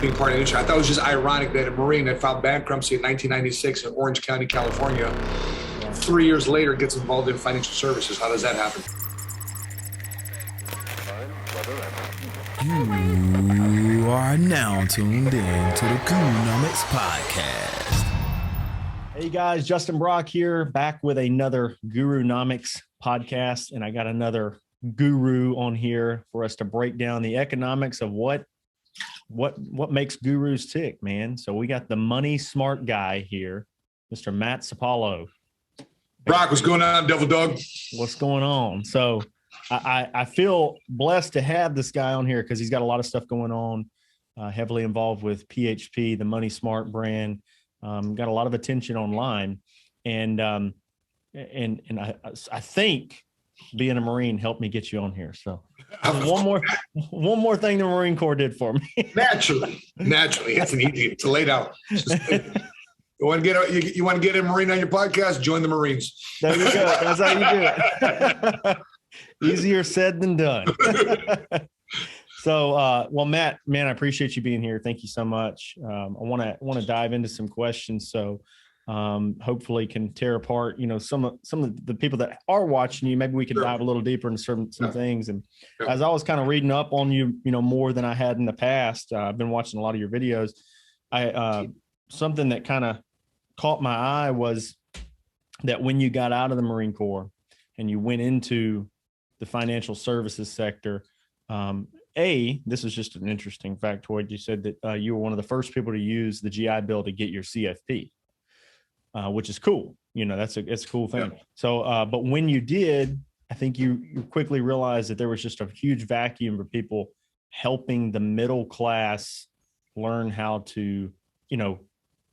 being part of the industry. I thought it was just ironic that a Marine that filed bankruptcy in 1996 in Orange County, California, 3 years later gets involved in financial services. How does that happen? You are now tuned in to the Gurunomics podcast. Hey guys, Justin Brock here, back with another Gurunomics podcast, and I got another guru on here for us to break down the economics of what makes gurus tick, man. So we got the money smart guy here, Mr. Matt Sapalo. Brock, what's going on, Devil Dog? What's going on? So I feel blessed to have this guy on here because he's got a lot of stuff going on, heavily involved with PHP, the Money Smart brand, got a lot of attention online. And I think being a Marine helped me get you on here. So one more thing the Marine Corps did for me. Naturally. That's an easy to lay down. You want to get a Marine on your podcast? Join the Marines. There you go. That's how you do it. Easier said than done. So, well, Matt, man, I appreciate you being here. Thank you so much. I want to dive into some questions. So, hopefully can tear apart, some of the people that are watching you. Maybe we could dive a little deeper into some things. And as I was kind of reading up on you, more than I had in the past, I've been watching a lot of your videos. Something that kind of caught my eye was that when you got out of the Marine Corps and you went into the financial services sector, this is just an interesting factoid. You said that you were one of the first people to use the GI Bill to get your CFP, which is cool. It's a cool thing. Yeah. So, but when you did, I think you quickly realized that there was just a huge vacuum for people helping the middle class learn how to,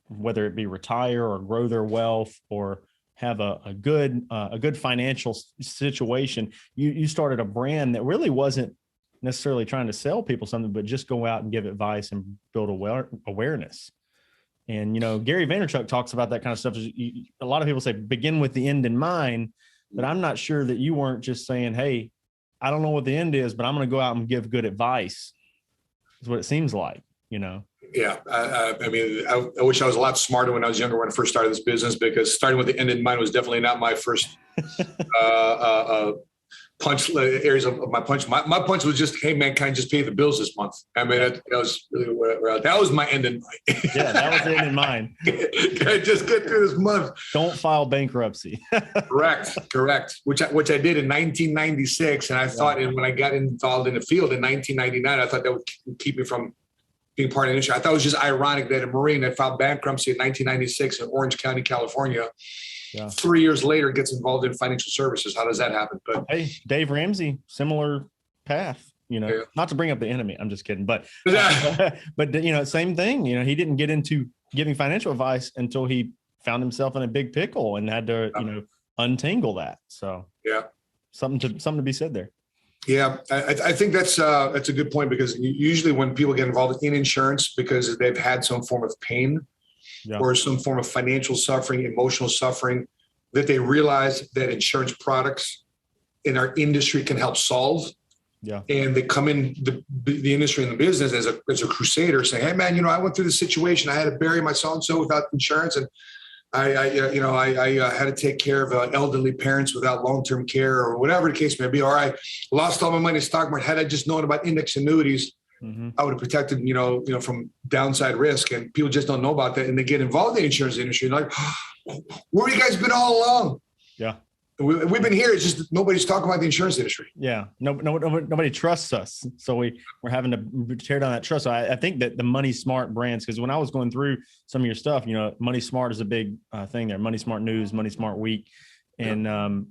whether it be retire or grow their wealth or have a good financial situation. You started a brand that really wasn't necessarily trying to sell people something, but just go out and give advice and build awareness. And, Gary Vaynerchuk talks about that kind of stuff. A lot of people say, begin with the end in mind, but I'm not sure that you weren't just saying, hey, I don't know what the end is, but I'm going to go out and give good advice. Is what it seems like, Yeah. I wish I was a lot smarter when I was younger, when I first started this business, because starting with the end in mind was definitely not my first punch areas of my punch. My punch was just, hey man, can I just pay the bills this month? I mean, that was really that was my end in mind. Yeah, that was the end in mind. Can I just get through this month? Don't file bankruptcy. Correct. Which I did in 1996. And I thought, when I got involved in the field in 1999, I thought that would keep me from being part of the industry. I thought it was just ironic that a Marine that filed bankruptcy in 1996 in Orange County, California, 3 years later gets involved in financial services. How does that happen? But hey, Dave Ramsey, similar path, not to bring up the enemy. I'm just kidding. But same thing, he didn't get into giving financial advice until he found himself in a big pickle and had to, untangle that. So something to be said there. Yeah, I think that's a good point, because usually when people get involved in insurance because they've had some form of pain or some form of financial suffering, emotional suffering, that they realize that insurance products in our industry can help solve. Yeah. And they come in the industry and the business as a crusader saying, hey man, I went through this situation. I had to bury my so-and-so without insurance. And I had to take care of elderly parents without long-term care, or whatever the case may be. Or I lost all my money in the stock market. Had I just known about index annuities, I would have protected, from downside risk. And people just don't know about that. And they get involved in the insurance industry. Like, where have you guys been all along? Yeah. We've been here. It's just nobody's talking about the insurance industry. Yeah. Nobody trusts us. So we're having to tear down that trust. So I think that the Money Smart brands, because when I was going through some of your stuff, Money Smart is a big thing there. Money Smart News, Money Smart Week. And,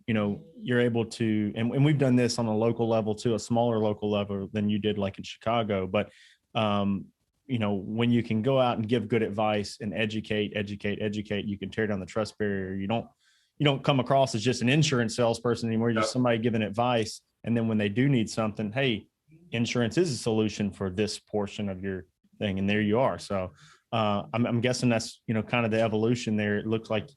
you're able to, and we've done this on a local level too, a smaller local level than you did like in Chicago. But, when you can go out and give good advice and educate, you can tear down the trust barrier. You don't come across as just an insurance salesperson anymore. You're just somebody giving advice. And then when they do need something, hey, insurance is a solution for this portion of your thing. And there you are. So I'm guessing that's, kind of the evolution there. It looks like,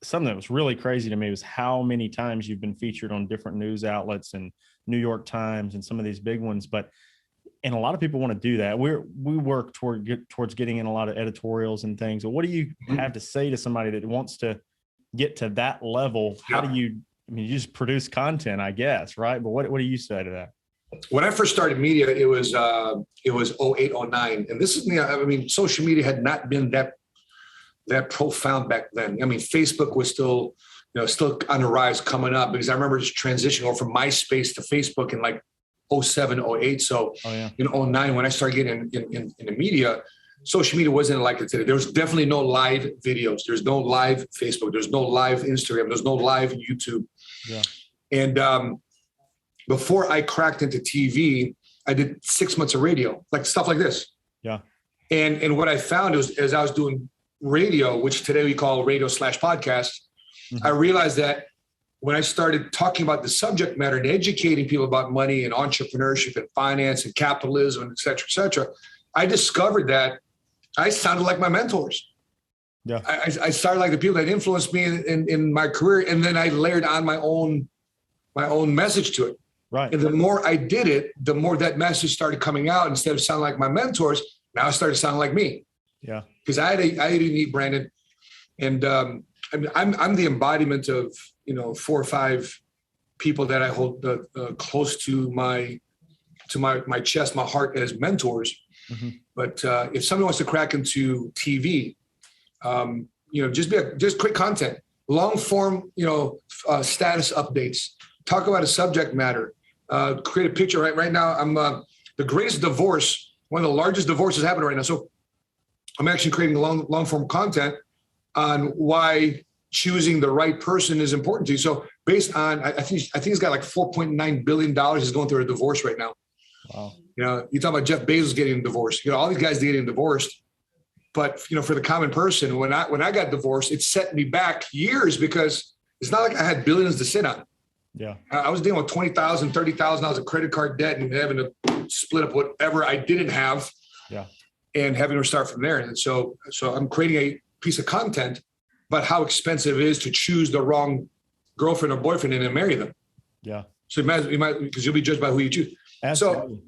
something that was really crazy to me was how many times you've been featured on different news outlets and New York Times and some of these big ones. And a lot of people want to do that. We work towards getting in a lot of editorials and things. But what do you have to say to somebody that wants to get to that level? How do you, you just produce content, I guess, right? But what do you say to that? When I first started media, it was 08, 09. And this is, social media had not been that profound back then. I mean, Facebook was still on the rise coming up, because I remember just transitioning over from MySpace to Facebook in like 07, 08. So in 09, when I started getting in the media, social media wasn't like it today. There was definitely no live videos. There's no live Facebook. There's no live Instagram. There's no live YouTube. Yeah. And before I cracked into TV, I did 6 months of radio, like stuff like this. Yeah. And what I found was, as I was doing radio, which today we call radio/podcast, I realized that when I started talking about the subject matter and educating people about money and entrepreneurship and finance and capitalism, et cetera, I discovered that I sounded like my mentors. Yeah. I started like the people that influenced me in my career. And then I layered on my own message to it. Right. And the more I did it, the more that message started coming out. Instead of sounding like my mentors, now it started sounding like me. Yeah. Because I had a unique branding. And I'm the embodiment of 4 or 5 people that I hold close to my chest, my heart, as mentors. But if somebody wants to crack into TV, just quick content, long form, status updates, talk about a subject matter, create a picture. Right now, I'm the greatest divorce, one of the largest divorces happening right now. So I'm actually creating long form content on why choosing the right person is important to you. So based on, I think he's got like $4.9 billion. He's going through a divorce right now. Wow. You talk about Jeff Bezos getting divorced, all these guys getting divorced. But, for the common person, when I got divorced, it set me back years, because it's not like I had billions to sit on. Yeah. I was dealing with $20,000, $30,000 of credit card debt and having to split up whatever I didn't have. Yeah. And having to start from there. And so I'm creating a piece of content about how expensive it is to choose the wrong girlfriend or boyfriend and then marry them. Yeah. So you might, because you'll be judged by who you choose. Absolutely.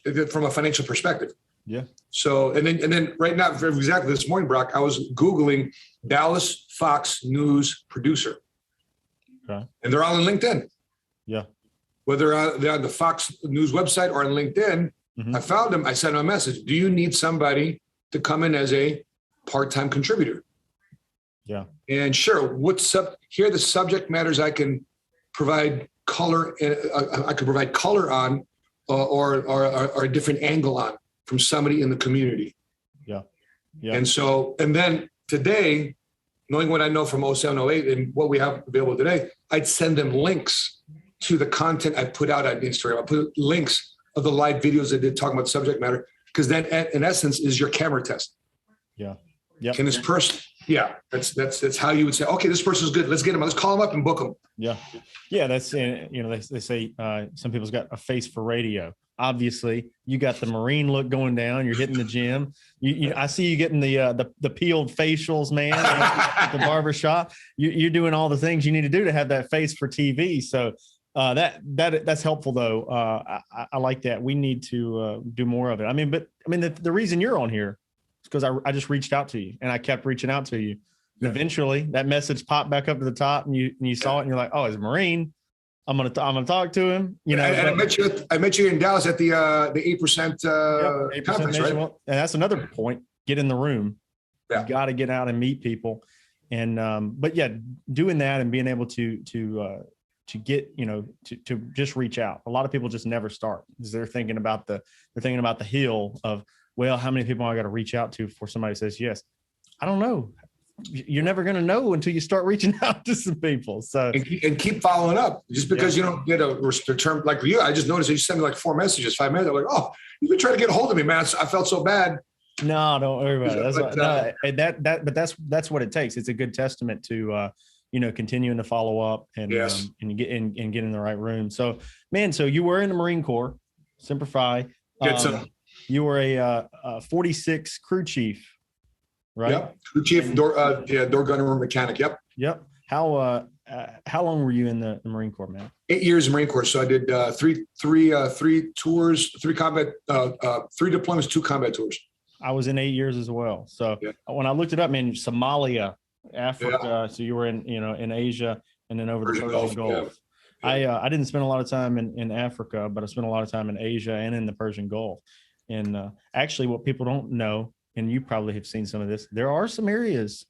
So from a financial perspective. Yeah. So, and then right now, exactly this morning, Brock, I was Googling Dallas Fox News producer. Okay. And they're all on LinkedIn. Yeah. Whether they're on the Fox News website or on LinkedIn, I found them. I sent them a message. Do you need somebody to come in as a part-time contributor? Yeah. And sure, here are the subject matters I can provide color. I could provide color on, or a different angle on from somebody in the community. Yeah. Yeah. And then today, knowing what I know from 07, 08 and what we have available today, I'd send them links to the content I put out on Instagram. I put links of the live videos I did talking about subject matter, because that in essence is your camera test. Yeah. Yeah. Can this person? Yeah. That's how you would say, okay, this person's good. Let's get them. Let's call them up and book them. Yeah. Yeah. That's, they say some people's got a face for radio. Obviously you got the Marine look going down. You're hitting the gym. I see you getting the peeled facials, man, at the barbershop. You're doing all the things you need to do to have that face for TV. So that's helpful though. I like that. We need to do more of it. The reason you're on here is because I just reached out to you and I kept reaching out to you. And eventually that message popped back up to the top and you saw it and you're like, oh, it's Marine. I'm gonna talk to him. And I met you in Dallas at the 8% conference, right? And that's another point. Get in the room. Yeah. You got to get out and meet people. And but yeah, doing that and being able to get to just reach out. A lot of people just never start because they're thinking about the hill of, well, how many people I got to reach out to before somebody says yes. I don't know. You're never going to know until you start reaching out to some people. So and keep following up. Just because you don't get a return like you, I just noticed that you sent me like 4 messages, 5 minutes. I'm like, oh, you've been trying to get a hold of me, man. I felt so bad. No, don't worry about it. That's what it takes. It's a good testament to continuing to follow up and get in the right room. So, man, so you were in the Marine Corps, Semper Fi. You were a 46 crew chief. Right. Yep. Crew chief, door gunner, mechanic. Yep. Yep. How how long were you in the Marine Corps, man? 8 years in Marine Corps. So I did three tours, three deployments, 2 combat tours. I was in 8 years as well. So when I looked it up, man, Somalia, Africa. So you were in Asia and then over the Persian Gulf. I didn't spend a lot of time in Africa, but I spent a lot of time in Asia and in the Persian Gulf. And actually what people don't know, and you probably have seen some of this, there are some areas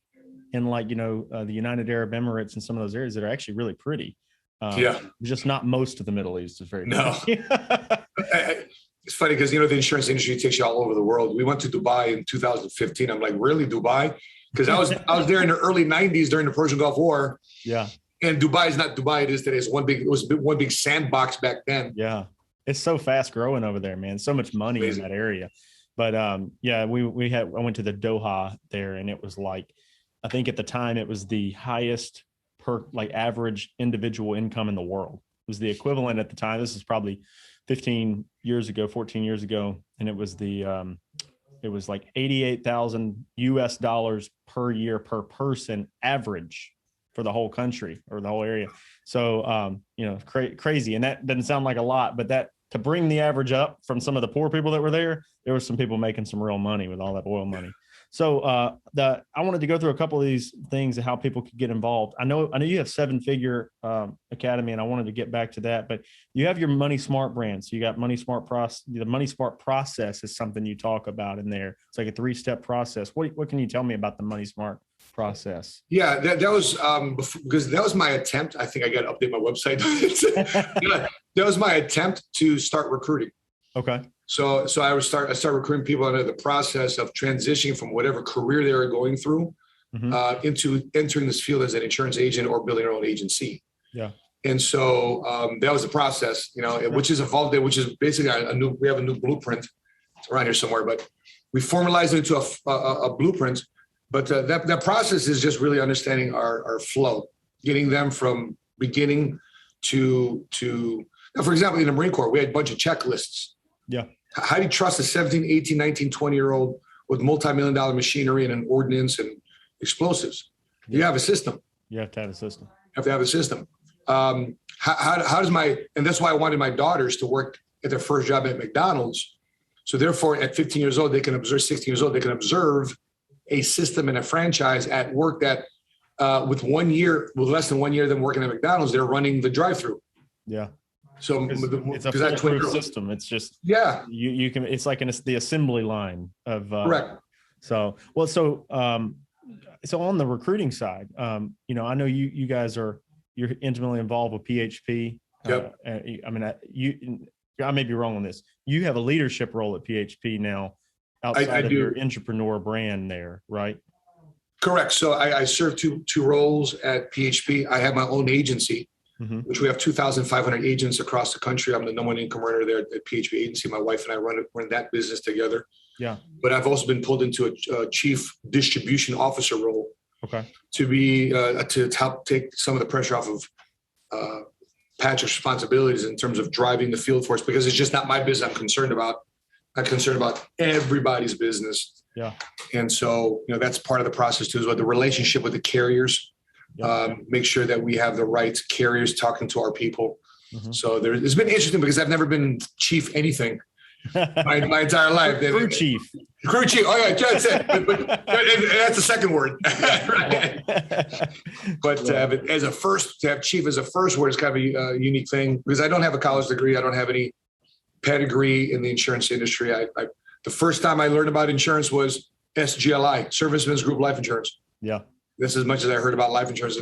in the United Arab Emirates and some of those areas that are actually really pretty. Just not most of the Middle East is very pretty. It's funny because, the insurance industry takes you all over the world. We went to Dubai in 2015. I'm like, really, Dubai? Because I was there in the early 90s during the Persian Gulf War. Yeah. And Dubai is not Dubai it is today. It was one big sandbox back then. Yeah. It's so fast growing over there, man. So much money in that area. But I went to the Doha there, and it was I think at the time it was the highest per average individual income in the world. It was the equivalent at the time. This is probably 14 years ago. And it was it was like $88,000 per year per person average for the whole country or the whole area. So, crazy. And that doesn't sound like a lot, but to bring the average up from some of the poor people that were there were some people making some real money with all that oil money. So I wanted to go through a couple of these things and how people could get involved. I know you have 7-Figure Academy, and I wanted to get back to that, but you have your Money Smart brand. So you got Money Smart process. The Money Smart process is something you talk about in there. It's like a 3-step process. What can you tell me about the Money Smart process? Yeah, that was because that was my attempt. I think I got to update my website. That was my attempt to start recruiting. Okay. So I start recruiting people under the process of transitioning from whatever career they were going through into entering this field as an insurance agent or building their own agency. Yeah. And so that was the process, which is evolved, which is basically we have a new blueprint. It's around here somewhere, but we formalized it into a blueprint. But that process is just really understanding our flow, getting them from beginning to now, for example, in the Marine Corps, we had a bunch of checklists. Yeah. How do you trust a 17, 18, 19, 20-year-old with multi-million-dollar machinery and an ordnance and explosives? Yeah. You have a system. You have to have a system. How does and that's why I wanted my daughters to work at their first job at McDonald's. So therefore, at 15 years old, 16 years old, they can observe a system and a franchise at work that with less than 1 year of them working at McDonald's, they're running the drive-through. Yeah. So it's a foolproof system. It's just, you can, it's like the assembly line of, correct. So on the recruiting side, I know you guys you're intimately involved with PHP. Yep. I may be wrong on this. You have a leadership role at PHP now outside of your entrepreneur brand there, right? Correct. So I serve two roles at PHP. I have my own agency, which we have 2,500 agents across the country. I'm the number one income earner there at PHP agency. My wife and I run that business together. Yeah. But I've also been pulled into a chief distribution officer role. Okay. To be to help take some of the pressure off of Patrick's responsibilities in terms of driving the field force, because it's just not my business I'm concerned about. I'm concerned about everybody's business. Yeah. And so, that's part of the process too, is what the relationship with the carriers. Make sure that we have the right carriers talking to our people. So it's been interesting because I've never been chief anything my entire life. Crew chief. Oh yeah, that's it. But that's the second word. But as a first, to have chief as a first word is kind of a unique thing, because I don't have a college degree. I don't have any pedigree in the insurance industry. The first time I learned about insurance was SGLI, Servicemen's Group Life Insurance. Yeah. That's as much as I heard about life insurance.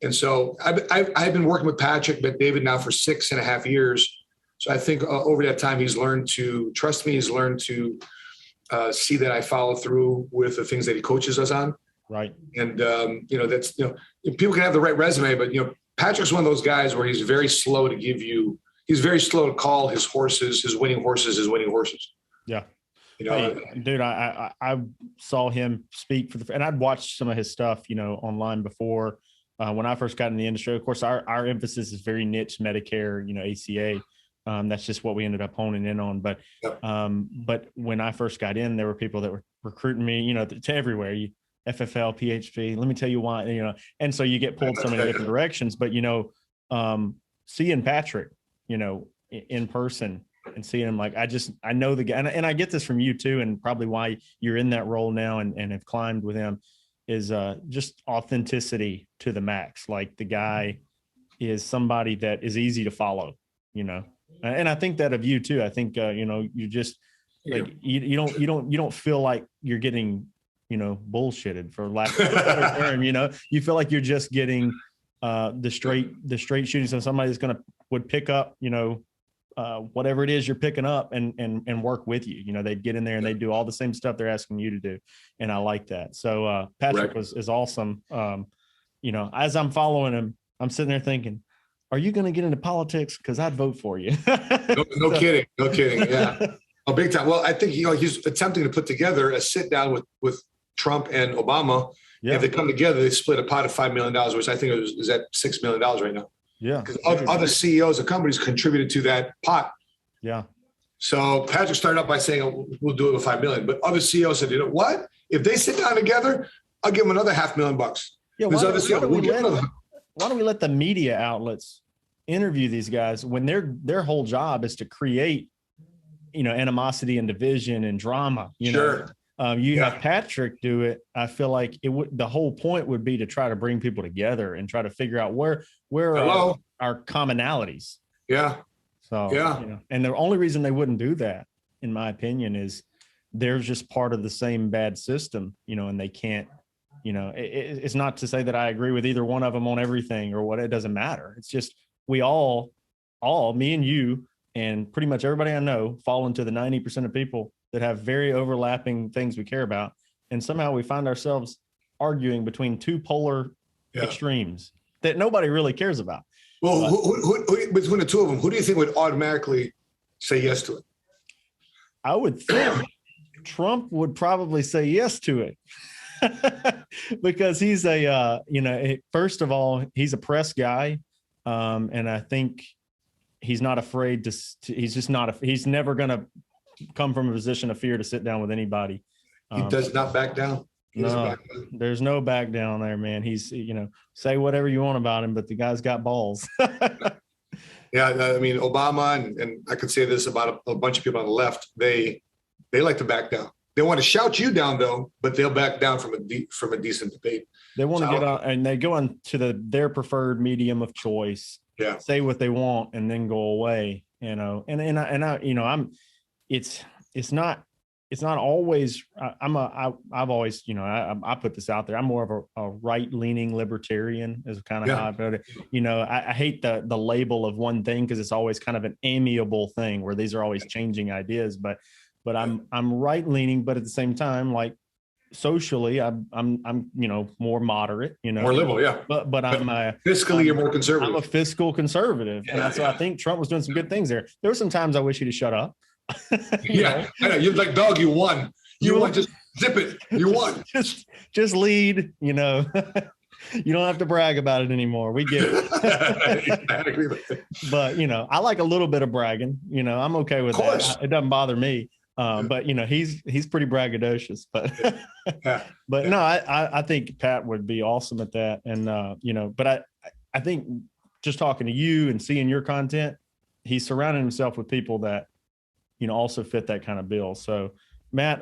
And so I've been working with Patrick, but David now for 6.5 years. So I think over that time, he's learned to trust me. He's learned to see that I follow through with the things that he coaches us on. Right. And, that's, people can have the right resume, but, Patrick's one of those guys where he's very slow to call his winning horses. Yeah. Hey, dude, I saw him speak and I'd watched some of his stuff, online before when I first got in the industry. Of course, our emphasis is very niche Medicare, ACA. That's just what we ended up honing in on. But when I first got in, there were people that were recruiting me, to everywhere. FFL, PHP. Let me tell you why, and so you get pulled so many different directions, but, seeing Patrick, in person and seeing him, like, I know the guy, and I get this from you too. And probably why you're in that role now and have climbed with him is just authenticity to the max. Like, the guy is somebody that is easy to follow, and I think that of you too. I think, you just like, you don't feel like you're getting, bullshitted, for lack of a better term. You feel like you're just getting the straight shooting. So somebody that's would pick up, whatever it is you're picking up and work with you. They'd get in there and they do all the same stuff they're asking you to do. And I like that. So Patrick is awesome. As I'm following him, I'm sitting there thinking, are you going to get into politics? Because I'd vote for you. No kidding. Yeah. Oh, big time. Well, I think, he's attempting to put together a sit down with Trump and Obama. Yeah. If they come together, they split a pot of $5 million, which I think is at $6 million right now. Yeah. Because other CEOs of companies contributed to that pot. Yeah. So Patrick started out by saying, we'll do it with $5 million. But other CEOs said, what? If they sit down together, I'll give them another $500,000. Yeah. Why don't we let the media outlets interview these guys when their whole job is to create, animosity and division and drama, Sure. Have Patrick do it. I feel like the whole point would be to try to bring people together and try to figure out where are our commonalities. Yeah. So, and the only reason they wouldn't do that, in my opinion, is they're just part of the same bad system, and they can't, it's not to say that I agree with either one of them on everything or what. It doesn't matter. It's just, we all, me and you, and pretty much everybody I know, fall into the 90% of people that have very overlapping things we care about. And somehow we find ourselves arguing between two polar extremes that nobody really cares about. Well, who, between the two of them, who do you think would automatically say yes to it? I would think Trump would probably say yes to it because he's first of all, he's a press guy. And I think he's not afraid he's never going to come from a position of fear to sit down with anybody. He does not back down. There's no back down there, man. He's, say whatever you want about him, but the guy's got balls. Yeah. I mean, Obama, and I could say this about a bunch of people on the left, they like to back down. They want to shout you down though, but they'll back down from a decent debate. They want to get on, and they go on to their preferred medium of choice. Yeah. Say what they want and then go away, and it's not always, I've always, I put this out there. I'm more of a right-leaning libertarian is kind of how I put it. I hate the label of one thing because it's always kind of an amiable thing where these are always changing ideas, but I'm right-leaning, but at the same time, like, socially, I'm more moderate, more liberal, yeah. But fiscally, you're more conservative. I'm a fiscal conservative, and that's why I think Trump was doing some good things there. There were some times I wish he'd have shut up. I know. You're like, dog, you won. You won. Just zip it. You won. just lead. You don't have to brag about it anymore. We get it. Exactly. But I like a little bit of bragging. I'm okay with that. It doesn't bother me. But he's pretty braggadocious, but no, I think Pat would be awesome at that. And, but I think just talking to you and seeing your content, he's surrounding himself with people that, also fit that kind of bill. So Matt,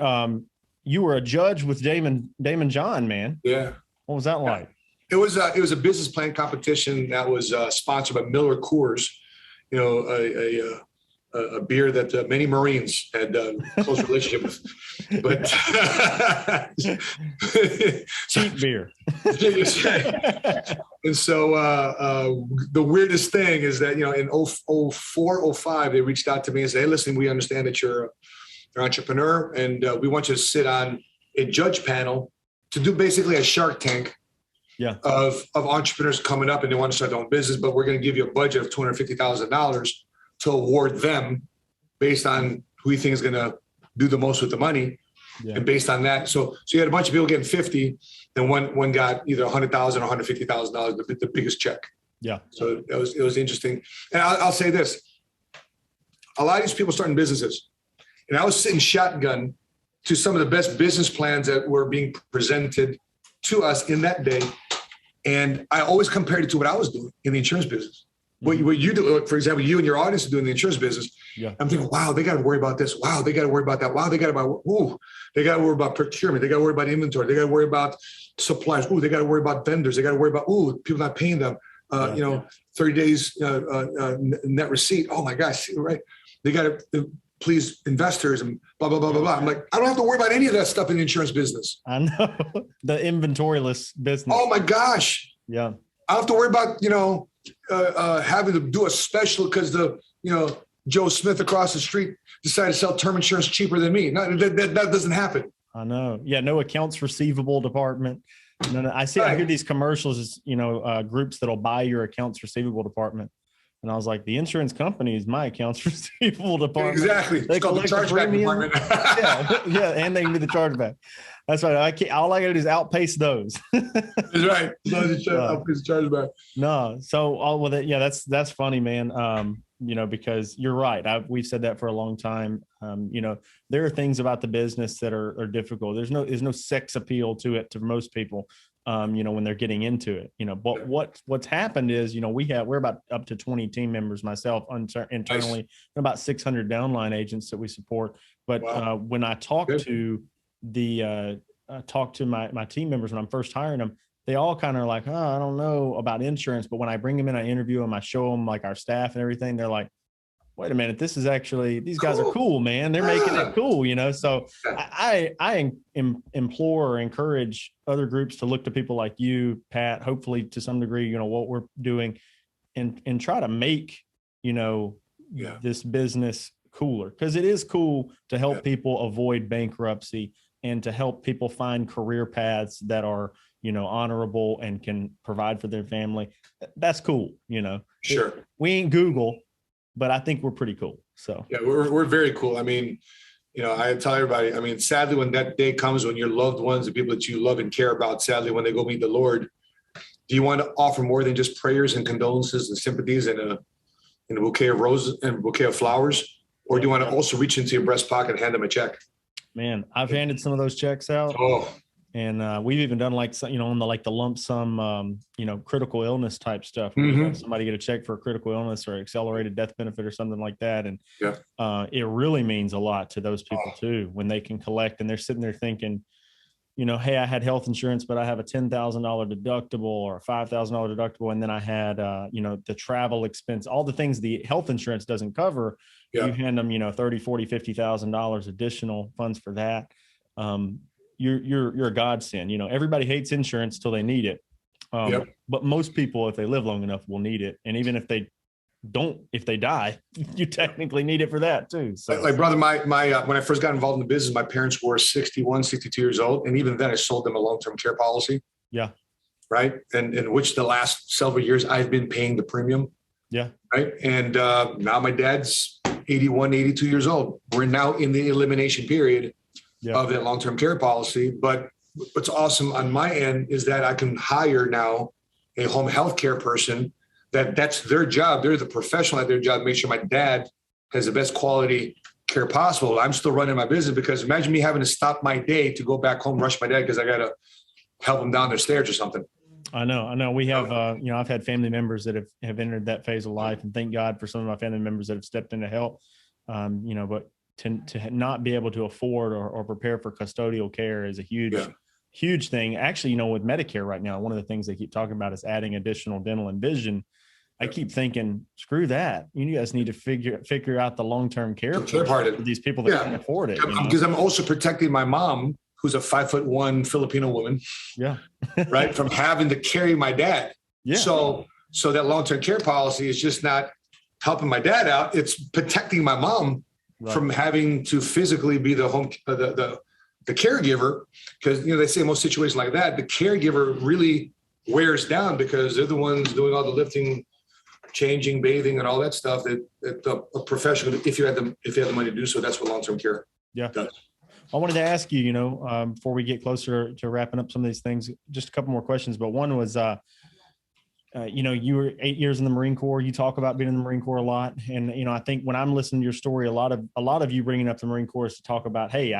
you were a judge with Damon John, man. Yeah. What was that like? It was a business plan competition that was sponsored by Miller Coors, a beer that many Marines had a close relationship with, but cheap beer. And so the weirdest thing is that, in 04, 05, they reached out to me and said, hey, listen, we understand that you're an entrepreneur and we want you to sit on a judge panel to do basically a Shark Tank of entrepreneurs coming up and they want to start their own business, but we're going to give you a budget of $250,000 to award them based on who you think is going to do the most with the money. Yeah. And based on that, so you had a bunch of people getting 50, and one got either $100,000 or $150,000, the biggest check. Yeah. So it was interesting. And I'll say this: a lot of these people starting businesses, and I was sitting shotgun to some of the best business plans that were being presented to us in that day. And I always compared it to what I was doing in the insurance business. What you do, for example, you and your audience are doing in the insurance business. Yeah. I'm thinking, wow, they got to worry about this. Wow, they got to worry about that. Wow, they got to worry about procurement. They got to worry about inventory. They got to worry about suppliers. Ooh, they got to worry about vendors. They got to worry about, people not paying them. 30 days net receipt. Oh my gosh, right? They got to please investors and blah, blah, blah, blah, blah. I'm like, I don't have to worry about any of that stuff in the insurance business. I know. The inventoryless business. Oh my gosh. Yeah. I don't have to worry about, having to do a special because Joe Smith across the street decided to sell term insurance cheaper than me. No, that doesn't happen. I know. Yeah. No accounts receivable department. No. I hear these commercials, groups that'll buy your accounts receivable department. And I was like, the insurance company is my accounts receivable department. Exactly. They collect the premium. yeah. And they can do the chargeback. That's right. All I got to do is outpace those. That's right. Outpace the chargeback. No. So all with it. Yeah, that's funny, man. Because you're right. We've said that for a long time. There are things about the business that are difficult. There's no sex appeal to it to most people. When they're getting into it, but what's happened is, we're about up to 20 team members, myself internally, and about 600 downline agents that we support. But when I talk to my team members, when I'm first hiring them, they all kind of like, I don't know about insurance. But when I bring them in, I interview them, I show them like our staff and everything. They're like, wait a minute, this is actually, these guys are cool, man. They're making it cool, So I implore or encourage other groups to look to people like you, Pat, hopefully to some degree, what we're doing and try to make, this business cooler, because it is cool to help people avoid bankruptcy and to help people find career paths that are, honorable and can provide for their family. That's cool. Sure. We ain't Google, but I think we're pretty cool. So yeah, we're very cool. I mean, I tell everybody, sadly, when that day comes, when your loved ones, the people that you love and care about, sadly, when they go meet the Lord, do you want to offer more than just prayers and condolences and sympathies and a bouquet of roses and a bouquet of flowers? Or do you want to also reach into your breast pocket and hand them a check? Man, I've handed some of those checks out. Oh. And we've even done on the lump sum, critical illness type stuff. Somebody get a check for a critical illness or accelerated death benefit or something like that. And it really means a lot to those people too, when they can collect and they're sitting there thinking, hey, I had health insurance, but I have a $10,000 deductible or a $5,000 deductible. And then I had, the travel expense, all the things the health insurance doesn't cover. You hand them, $30,000, $40,000, $50,000 additional funds for that. You're a godsend. Everybody hates insurance till they need it. But most people, if they live long enough, will need it. And even if they don't, if they die, you technically need it for that too. So like brother, my when I first got involved in the business, my parents were 61, 62 years old. And even then I sold them a long-term care policy. Yeah. Right. And in which the last several years I've been paying the premium. Yeah. Right. And now my dad's 81, 82 years old. We're now in the elimination period of that long-term care policy. But what's awesome on my end is that I can hire now a home health care person that's their job. They're the professional at their job. Make sure my dad has the best quality care possible. I'm still running my business because imagine me having to stop my day to go back home, rush my dad because I got to help him down the stairs or something. I know. We have, I've had family members that have entered that phase of life, and thank God for some of my family members that have stepped in to help, but to not be able to afford or prepare for custodial care is a huge thing. Actually, with Medicare right now, one of the things they keep talking about is adding additional dental and vision. I keep thinking, screw that. You guys need to figure out the long-term care part of these people that can't afford it. Because I'm also protecting my mom, who's a 5'1" Filipino woman. Yeah. Right. From having to carry my dad. Yeah. So that long-term care policy is just not helping my dad out. It's protecting my mom from having to physically be the home, the caregiver. Because, they say in most situations like that, the caregiver really wears down because they're the ones doing all the lifting, changing, bathing, and all that stuff that a professional, if you had the money to do so, that's what long-term care does. I wanted to ask you, before we get closer to wrapping up some of these things, just a couple more questions. But one was, you were 8 years in the Marine Corps. You talk about being in the Marine Corps a lot. And, I think when I'm listening to your story, a lot of you bringing up the Marine Corps is to talk about, hey,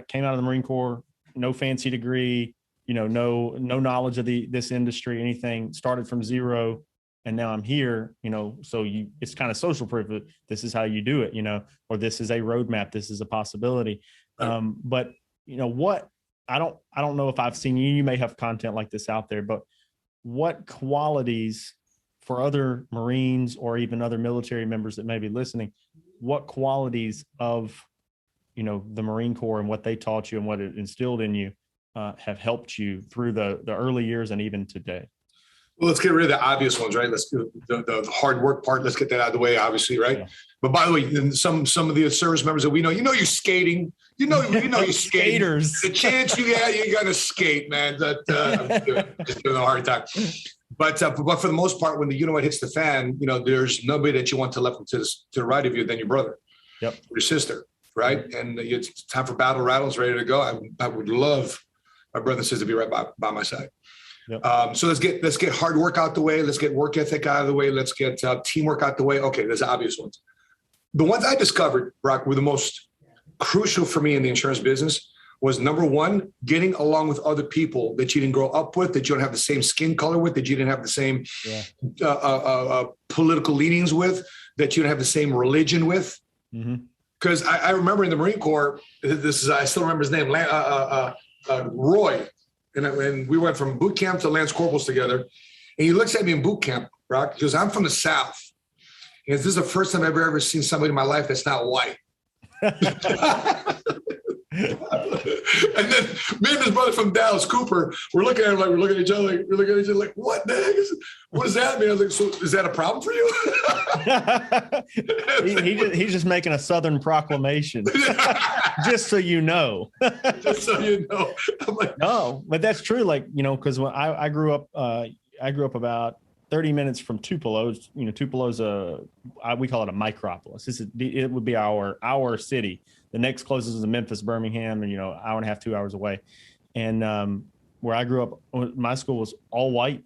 came out of the Marine Corps, no fancy degree, no knowledge of this industry, anything, started from zero. And now I'm here, so it's kind of social proof that this is how you do it, or this is a roadmap. This is a possibility. Right. But what, I don't know if I've seen you may have content like this out there, but what qualities for other Marines or even other military members that may be listening, what qualities of, the Marine Corps and what they taught you and what it instilled in you have helped you through the early years and even today? Well, let's get rid of the obvious ones, right? Let's do the hard work part. Let's get that out of the way, obviously, right? Yeah. But by the way, some of the service members that we know, you're skating. You know you're skating. Skaters. The chance you got, you're gonna skate, man. That just giving a hard time. But for the most part, when the hits the fan, there's nobody that you want to left to the right of you than your brother, yep, or your sister, right? And it's time for battle rattles, ready to go. I would love my brother and sister to be right by my side. Yep. So let's get hard work out the way. Let's get work ethic out of the way. Let's get teamwork out the way. Okay, there's the obvious ones. The ones I discovered, Brock, were the most crucial for me in the insurance business was, number one, getting along with other people that you didn't grow up with, that you don't have the same skin color with, that you didn't have the same political leanings with, that you don't have the same religion with. Because I remember in the Marine Corps, I still remember his name, Roy. And we went from boot camp to Lance Corporals together. And he looks at me in boot camp, Brock, because I'm from the South. And this is the first time I've ever seen somebody in my life that's not white. And then me and his brother from Dallas, Cooper, we're looking at him like we're looking at each other like, what the heck what does that mean? I was like, so is that a problem for you? He's just making a Southern proclamation, just so you know. Just so you know. I'm like, no, but that's true. Like, because when I grew up about 30 minutes from Tupelo's. Tupelo's we call it a micropolis. It would be our city. The next closest is Memphis, Birmingham, and hour and a half, 2 hours away. And where I grew up, my school was all white.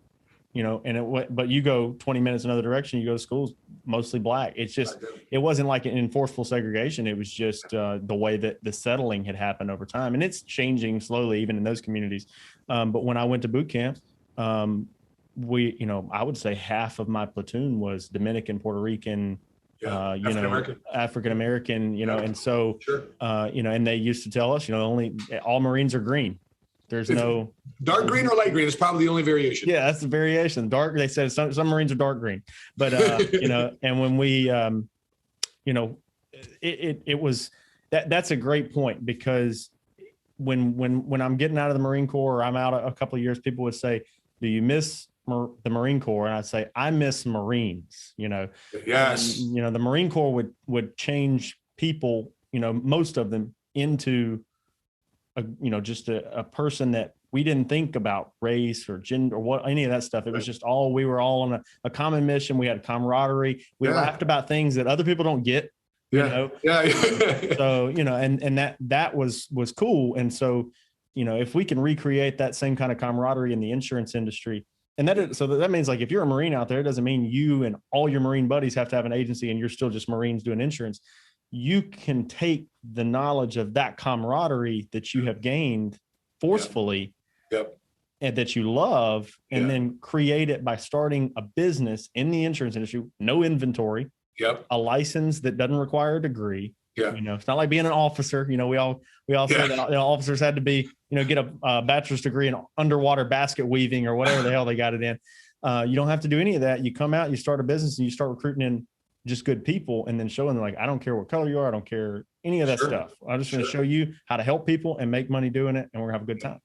But you go 20 minutes another direction, you go to schools mostly black. It's just, it wasn't like an enforced segregation. It was just the way that the settling had happened over time. And it's changing slowly, even in those communities. But when I went to boot camp, I would say half of my platoon was Dominican, Puerto Rican, African-American, and so, sure. And they used to tell us, all Marines are green. There's no dark green or light green. It's probably the only variation. Yeah, that's the variation. Dark. They said some Marines are dark green, but and when we, it was that's a great point, because when I'm getting out of the Marine Corps or I'm out a couple of years, people would say, "Do you miss the Marine Corps?" And I'd say, "I miss Marines." Yes. And, the Marine Corps would change people, most of them into just a person that we didn't think about race or gender or any of that stuff. It was just we were all on a common mission. We had camaraderie. We laughed about things that other people don't get, Yeah. So, and that was cool. And so, if we can recreate that same kind of camaraderie in the insurance industry, and that means, like, if you're a Marine out there, it doesn't mean you and all your Marine buddies have to have an agency and you're still just Marines doing insurance. You can take the knowledge of that camaraderie that you have gained forcefully and that you love, and then create it by starting a business in the insurance industry, no inventory, a license that doesn't require a degree. It's not like being an officer. We all say that officers had to be, get a bachelor's degree in underwater basket weaving or whatever the hell they got it in. You don't have to do any of that. You come out, you start a business, and you start recruiting in just good people, and then showing them, like, I don't care what color you are. I don't care any of that stuff. I'm just going to show you how to help people and make money doing it. And we're gonna have a good time.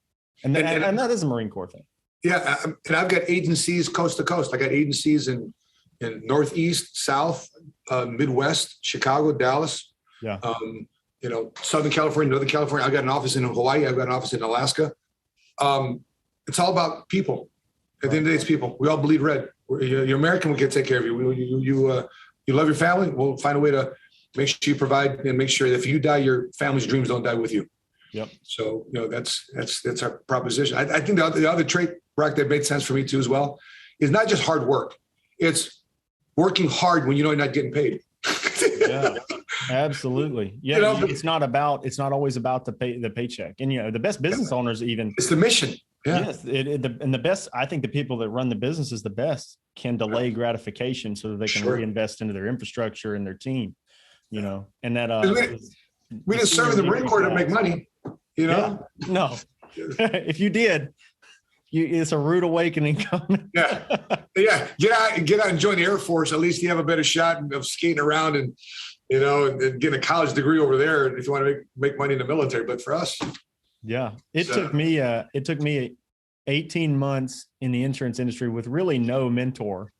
And that is a Marine Corps thing. Yeah. And I've got agencies coast to coast. I got agencies in Northeast, South, Midwest, Chicago, Dallas, Southern California, Northern California. I've got an office in Hawaii. I've got an office in Alaska. It's all about people. At the end of the day, it's people. We all bleed red. You're American. We can take care of you. You love your family. We'll find a way to make sure you provide and make sure that if you die, your family's dreams don't die with you. Yep. So, that's our proposition. I think the other trait, Brock, that made sense for me too as well, is not just hard work. It's working hard when you're not getting paid. Yeah, absolutely. Yeah. It's not always about the paycheck. And, the best business owners, even, it's the mission. Yeah. Yes. And the best, I think the people that run the business is the best can delay gratification so that they can reinvest into their infrastructure and their team, and that, we didn't serve in the Marine Corps to make money, Yeah, no, if you did, it's a rude awakening coming. Yeah. Get out and join the Air Force. At least you have a better shot of skating around and getting a college degree over there if you want to make money in the military. But for us, it took me 18 months in the insurance industry with really no mentor.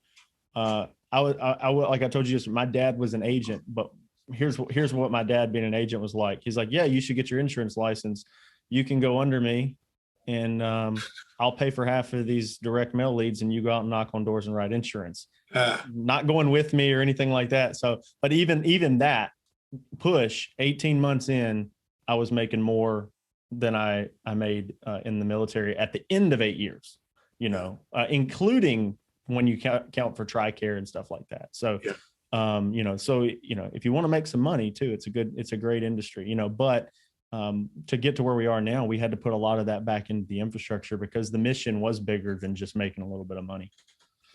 I like I told you, my dad was an agent, but here's what my dad being an agent was like. He's like, yeah, you should get your insurance license. You can go under me, and I'll pay for half of these direct mail leads, and you go out and knock on doors and write insurance. Not going with me or anything like that. So, but even that push, 18 months in, I was making more than I made in the military at the end of 8 years, including when you count for TRICARE and stuff like that. So, if you want to make some money too, it's a great industry, but to get to where we are now, we had to put a lot of that back into the infrastructure because the mission was bigger than just making a little bit of money.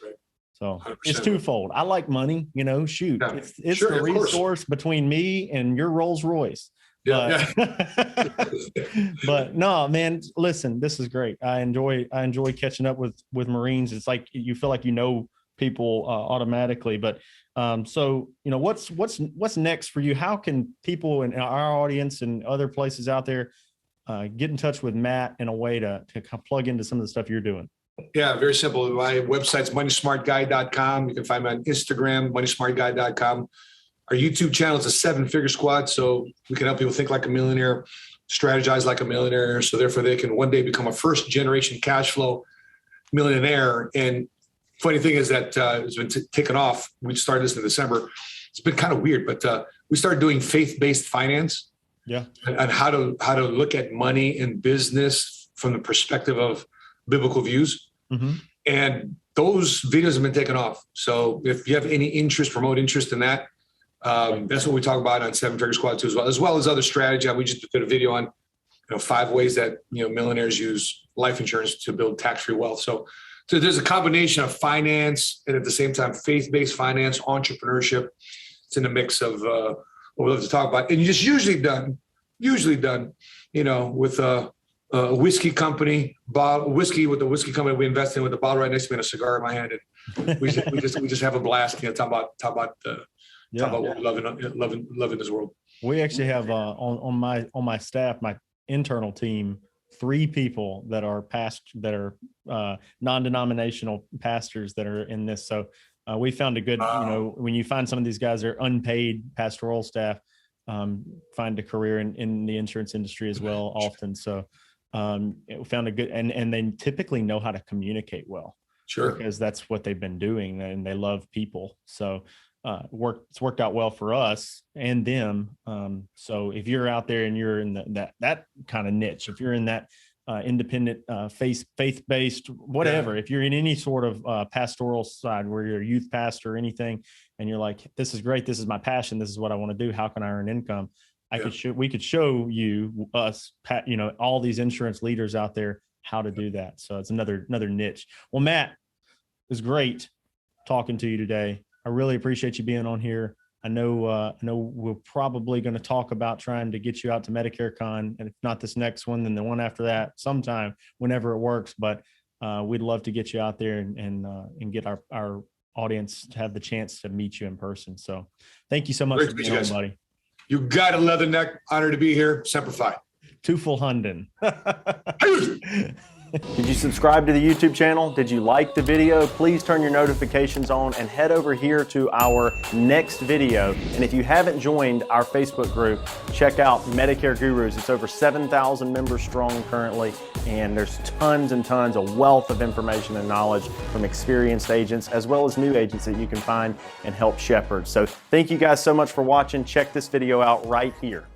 Right. So 100%. It's twofold. I like money, shoot, it's the resource between me and your Rolls Royce. But no, man, listen, this is great. I enjoy catching up with Marines. It's like you feel like people automatically, but so what's next for you? How can people in our audience and other places out there get in touch with Matt in a way to plug into some of the stuff you're doing? Yeah, very simple. My website's moneysmartguy.com. You can find me on Instagram, moneysmartguy.com. Our YouTube channel is a 7-figure squad, so we can help people think like a millionaire, strategize like a millionaire, so therefore they can one day become a first-generation cash flow millionaire. And funny thing is that it's been taken off. We started this in December. It's been kind of weird, but we started doing faith-based finance. Yeah, and how to look at money and business from the perspective of biblical views. Mm-hmm. And those videos have been taken off. So if you have any remote interest in that, that's what we talk about on 7-figure squad too, as well as other strategy. We just did a video on 5 ways that millionaires use life insurance to build tax-free wealth. So there's a combination of finance and at the same time faith-based finance, entrepreneurship. It's in a mix of what we love to talk about, and just usually done, with a whiskey company, whiskey with the whiskey company we invest in with the bottle right next to me and a cigar in my hand, and we just have a blast. Talk about what we love in this world. We actually have on my staff, my internal team, 3 people that are non-denominational pastors that are in this. So we found a good, when you find some of these guys that are unpaid pastoral staff, find a career in the insurance industry as well often. So we found a good, and they typically know how to communicate well. Sure. Because that's what they've been doing, and they love people. So it's worked out well for us and them. So if you're out there and you're in that kind of niche, if you're in that independent, faith-based, whatever, if you're in any sort of pastoral side where you're a youth pastor or anything, and you're like, this is great, this is my passion, this is what I want to do, how can I earn income? We could show you, all these insurance leaders out there how to do that. So it's another niche. Well, Matt, it was great talking to you today. I really appreciate you being on here. I know we're probably going to talk about trying to get you out to Medicare Con, and if not this next one, then the one after that sometime, whenever it works. But we'd love to get you out there and get our audience to have the chance to meet you in person. So thank you so much for being on, buddy. You got a leather neck. Honor to be here. Semper Fi. Twofold Hunden. Did you subscribe to the YouTube channel? Did you like the video? Please turn your notifications on and head over here to our next video. And if you haven't joined our Facebook group, check out Medicare Gurus. It's over 7,000 members strong currently, and there's tons and tons of wealth of information and knowledge from experienced agents as well as new agents that you can find and help shepherd. So thank you guys so much for watching. Check this video out right here.